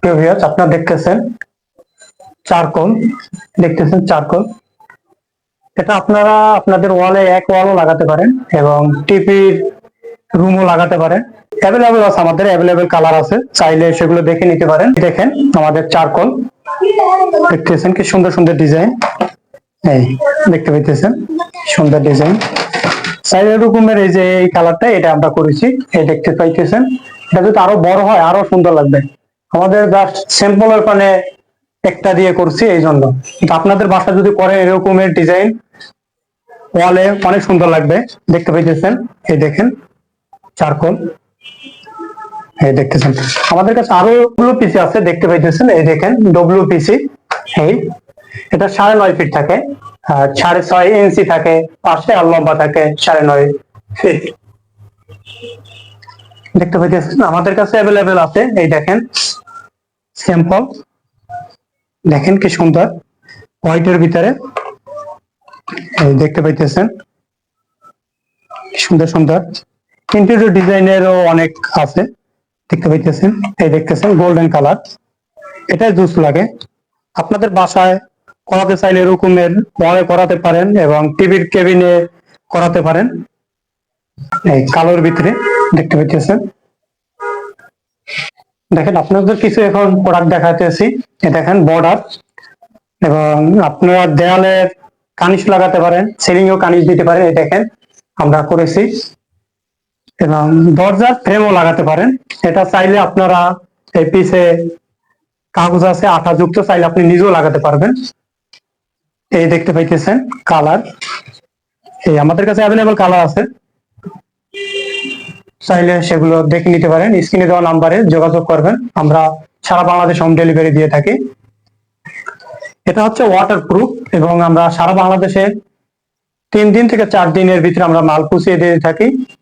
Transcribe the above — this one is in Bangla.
প্রিয় ভিউয়ার্স, আপনারা দেখতেছেন চারকোল, চারকোল। এটা আপনারা আপনাদের ওয়ালে এক ওয়ালও লাগাতে পারেন এবং টিভির রুমও লাগাতে পারেন। অ্যাভেলেবেল আছে, আমাদের অ্যাভেলেবেল কালার আছে, চাইলে সেগুলো দেখে নিতে পারেন। দেখেন আমাদের চারকোল, দেখতেছেন কি সুন্দর সুন্দর ডিজাইন। এই দেখতে পাইতেছেন সুন্দর ডিজাইন। চাইলে রকমের এই যে এই কালারটা এটা আমরা করেছি, এই দেখতে পাইতেছেন। এটা যদি আরো বড় হয় আরো সুন্দর লাগবে। আমাদের জাস্ট স্যাম্পলের পানে একটা দিয়ে করছি এই জন্য, কিন্তু আপনাদের বাসা যদি করেন এরকমের ডিজাইন ওয়ালে অনেক সুন্দর লাগবে। দেখতে পাইতেছেন, এই দেখেন চারকোল, এই দেখতেছেন। আমাদের কাছে আরো ডব্লিউপিসি আছে, দেখতে পাইতেছেন, এই দেখেন ডব্লিউপিসি। এই এটা 9.5 ফিট থাকে, 6.5 ইঞ্চি থাকে পাশে, আর লম্বা থাকে 9.5 ফিট। দেখতে পাইতেছেন আমাদের কাছে অ্যাভেলেবেল আছে। এই দেখেন স্যাম্পল, দেখেন কি সুন্দর হোয়াইটের ভিতরে। এই দেখতে পাইতেছেন সুন্দর সুন্দর ইন্টেরিয়র ডিজাইনেরও অনেক আছে, দেখতে পাইতেছেন। এই দেখতেছেন গোল্ডেন কালার, এটা জুস লাগে। আপনাদের বাসায় করাতে চাইলে এরকমের ওয়ালে করাতে পারেন এবং টিভির কেবিনে করাতে পারেন। এই কালোর ভিতরে দেখতে পাইতেছেন। দেখেন আপনাদের কিছু এখন প্রোডাক্ট দেখাতেছি। দেখেন বর্ডার, এবং আপনারা দেয়ালের কানিশ লাগাতে পারেন, সিলিং এও কানিশ দিতে পারেন। এই দেখেন আমরা করেছি, এবং দরজার ফ্রেমও লাগাতে পারেন। এটা চাইলে আপনারা এই পিছে কাগজ আছে আঠা যুক্ত, চাইলে আপনি নিজেও লাগাতে পারবেন। এই দেখতে পাইতেছেন কালার, এই আমাদের কাছে অ্যাভেলেবল কালার আছে, চাইলে সেগুলো দেখে নিতে পারেন। স্ক্রিনে দেওয়া নাম্বারে যোগাযোগ করবেন, আমরা সারা বাংলাদেশ হোম ডেলিভারি দিয়ে থাকি। এটা হচ্ছে ওয়াটারপ্রুফ, এবং আমরা সারা বাংলাদেশে 3 দিন থেকে 4 দিনের ভিতরে আমরা মাল পৌঁছে দিয়ে থাকি।